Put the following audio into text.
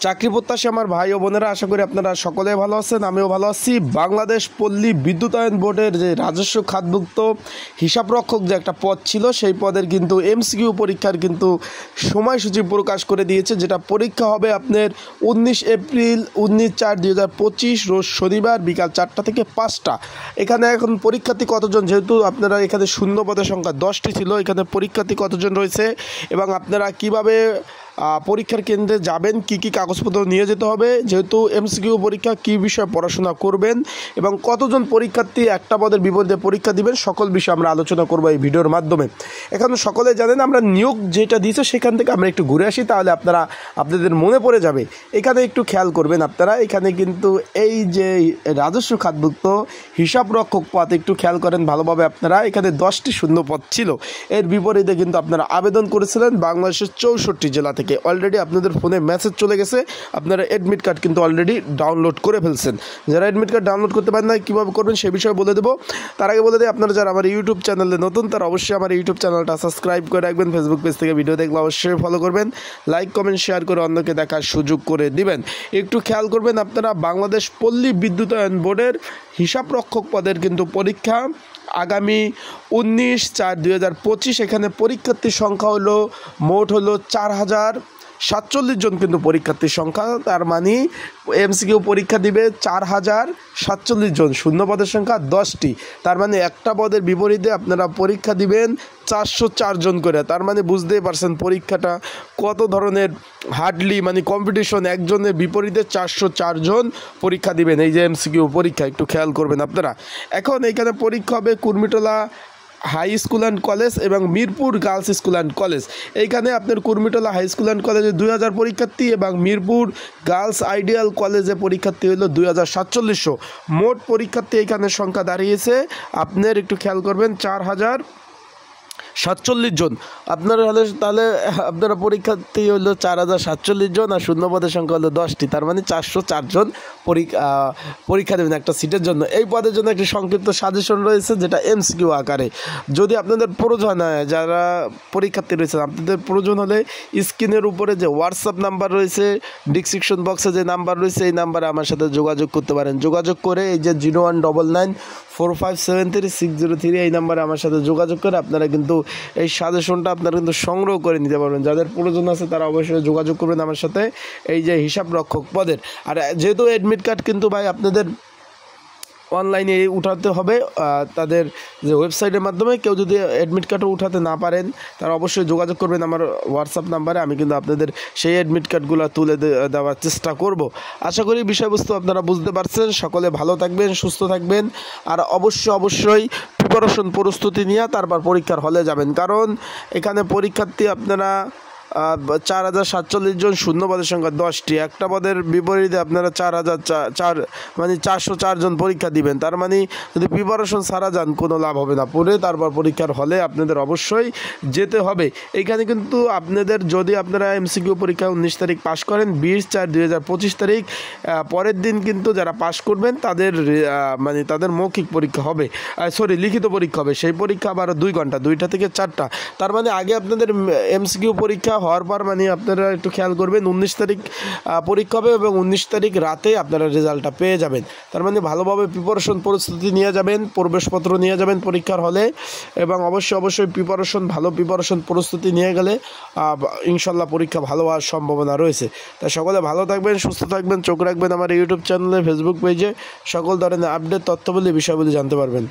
চাকরি প্রত্যাশী আমার ভাই ও বোনেরা, আশা করি আপনারা সকলে ভালো আছেন, আমিও ভালো আছি। বাংলাদেশ পল্লী বিদ্যুতায়ন বোর্ডের যে রাজস্ব খাতভুক্ত হিসাবরক্ষক যে একটা পদ ছিল, সেই পদের কিন্তু এমসিকিউ পরীক্ষার কিন্তু সময়সূচি প্রকাশ করে দিয়েছে, যেটা পরীক্ষা হবে আপনার 19 এপ্রিল 19/4/2025 রোজ শনিবার বিকাল 4টা থেকে 5টা। এখানে এখন পরীক্ষার্থী কতজন, যেহেতু আপনারা এখানে শূন্য পদের সংখ্যা 10টি ছিল, এখানে পরীক্ষার্থী কতজন রয়েছে এবং আপনারা কিভাবে পরীক্ষার কেন্দ্রে যাবেন, কি কি কাগজপত্র নিয়ে যেতে হবে, যেহেতু এমসিকিউ পরীক্ষা কী বিষয়ে পড়াশোনা করবেন এবং কতজন পরীক্ষার্থী একটা পদের বিপরীতে পরীক্ষা দিবেন, সকল বিষয়ে আমরা আলোচনা করব এই ভিডিওর মাধ্যমে। এখন সকলে জানেন আমরা নিয়োগ যেটা দিয়েছে সেখান থেকে আমরা একটু ঘুরে আসি, তাহলে আপনাদের মনে পড়ে যাবে। এখানে একটু খেয়াল করবেন আপনারা, এখানে কিন্তু এই যে রাজস্ব খাতভুক্ত হিসাবরক্ষক পদ একটু খেয়াল করেন ভালোভাবে আপনারা। এখানে 10টি শূন্য পদ ছিল, এর বিপরীতে কিন্তু আপনারা আবেদন করেছিলেন বাংলাদেশের 64 জেলা থেকে। অলরেডি আপনাদের ফোনে মেসেজ চলে গেছে, আপনারা অ্যাডমিট কার্ড কিন্তু অলরেডি ডাউনলোড করে ফেলছেন। যারা অ্যাডমিট কার্ড ডাউনলোড করতে পারেন না, কীভাবে করবেন সে বিষয়ে বলে দেবো। তার আগে বলে দিই, আপনারা যারা আমার ইউটিউব চ্যানেলে নতুন, তারা অবশ্যই আমার ইউটিউব চ্যানেলটা সাবস্ক্রাইব করে রাখবেন। ফেসবুক পেজ থেকে ভিডিও দেখলে অবশ্যই ফলো করবেন, লাইক কমেন্ট শেয়ার করে অন্যকে দেখার সুযোগ করে দিবেন। একটু খেয়াল করবেন আপনারা, বাংলাদেশ পল্লী বিদ্যুতায়ন বোর্ডের হিসাবরক্ষক পদের কিন্তু পরীক্ষা আগামী 19/4/2025। এখানে পরীক্ষার্থীর সংখ্যা মোট হলো 4047 জন কিন্তু পরীক্ষার্থীর সংখ্যা। তার মানে এমসিকিউ পরীক্ষা দিবে 4047 জন, শূন্য পদের সংখ্যা 10টি। তার মানে একটা পদের বিপরীতে আপনারা পরীক্ষা দিবেন 404 জন করে। তার মানে বুঝতেই পারছেন পরীক্ষাটা কত ধরনের হার্ডলি, মানে কম্পিটিশন। একজনের বিপরীতে 404 জন পরীক্ষা দিবেন এই যে এমসিকিউ পরীক্ষা, একটু খেয়াল করবেন আপনারা। এখন এইখানে পরীক্ষা হবে Kurmitola high school and college এবং Mirpur girls school and college. এইখানে আপনার কুর্মিটোলা হাই স্কুল অ্যান্ড কলেজে 2000 পরীক্ষার্থী এবং মিরপুর গার্লস আইডিয়াল কলেজে পরীক্ষার্থী হলো 2740। মোট পরীক্ষার্থী এইখানে সংখ্যা দাঁড়িয়েছে আপনার, একটু খেয়াল করবেন, 4047 জন। তাহলে আপনারা পরীক্ষার্থী হলো 4047 জন আর শূন্য পদের সংখ্যা হলো 10টি। তার মানে 404 জন পরীক্ষা দেবেন একটা সিটের জন্য। এই পদের জন্য একটি সংক্ষিপ্ত সাজেশন রয়েছে, যেটা এমসিকিউ আকারে। যদি আপনাদের প্রয়োজন হয়, যারা পরীক্ষার্থী রয়েছেন, আপনাদের প্রয়োজন হলে স্ক্রিনের উপরে যে হোয়াটসঅ্যাপ নাম্বার রয়েছে, ডিসক্রিপশন বক্সে যে নাম্বার রয়েছে, এই নাম্বারে আমার সাথে যোগাযোগ করতে পারেন। যোগাযোগ করে এই যে 01994573 এই নাম্বারে আমার সাথে যোগাযোগ করে আপনারা কিন্তু এই সাজেশনটা আপনারা কিন্তু সংগ্রহ করে নিতে পারবেন। যাদের প্রয়োজন আছে তারা অবশ্যই যোগাযোগ করবেন আমার সাথে এই যে হিসাবরক্ষক পদের। আর যেহেতু অ্যাডমিট কার্ড কিন্তু ভাই আপনাদের অনলাইনে উঠাতে হবে, তাদের যে ওয়েবসাইটের মাধ্যমে। কেউ যদি অ্যাডমিট কার্ডও উঠাতে না পারেন, তারা অবশ্যই যোগাযোগ করবেন আমার হোয়াটসঅ্যাপ নাম্বারে। আমি কিন্তু আপনাদের সেই অ্যাডমিট কার্ডগুলো তুলে দেওয়ার চেষ্টা করব। আশা করি বিষয়বস্তু আপনারা বুঝতে পারছেন। সকলে ভালো থাকবেন, সুস্থ থাকবেন, আর অবশ্যই প্রিপারেশন প্রস্তুতি নিয়ে তারপর পরীক্ষার হলে যাবেন। কারণ এখানে পরীক্ষার্থী আপনারা 4047 জন, শূন্য পদের সংখ্যা 10টি। একটা পদের বিপরীতে আপনারা 404 জন পরীক্ষা দিবেন। তার মানে যদি প্রিপারেশন ছাড়া যান কোনো লাভ হবে না, পড়ে তারপর পরীক্ষার হলে আপনাদের অবশ্যই যেতে হবে। এইখানে কিন্তু আপনাদের যদি আপনারা এমসিকিউ পরীক্ষা 19 তারিখ পাশ করেন, 20/4/2025 তারিখ পরের দিন কিন্তু যারা পাশ করবেন তাদের মৌখিক পরীক্ষা হবে, লিখিত পরীক্ষা হবে। সেই পরীক্ষা আবার 2 ঘন্টা, 2টা থেকে 4টা। তার মানে আগে আপনাদের এমসিকিউ পরীক্ষা হওয়ার পর আপনারা একটু খেয়াল করবেন, 19 তারিখ পরীক্ষা হবে এবং 19 তারিখ রাতে আপনারা রেজাল্টটা পেয়ে যাবেন। তার মানে ভালোভাবে প্রিপারেশন প্রস্তুতি নিয়ে যাবেন, প্রবেশপত্র নিয়ে যাবেন পরীক্ষার হলে, এবং অবশ্যই ভালো প্রিপারেশন প্রস্তুতি নিয়ে গেলে ইনশাল্লাহ পরীক্ষা ভালো হওয়ার সম্ভাবনা রয়েছে। তাই সকলে ভালো থাকবেন, সুস্থ থাকবেন, চোখ রাখবেন আমার ইউটিউব চ্যানেলে, ফেসবুক পেজে। সকল ধরনের আপডেট তথ্যবলী বিষয়গুলি জানতে পারবেন।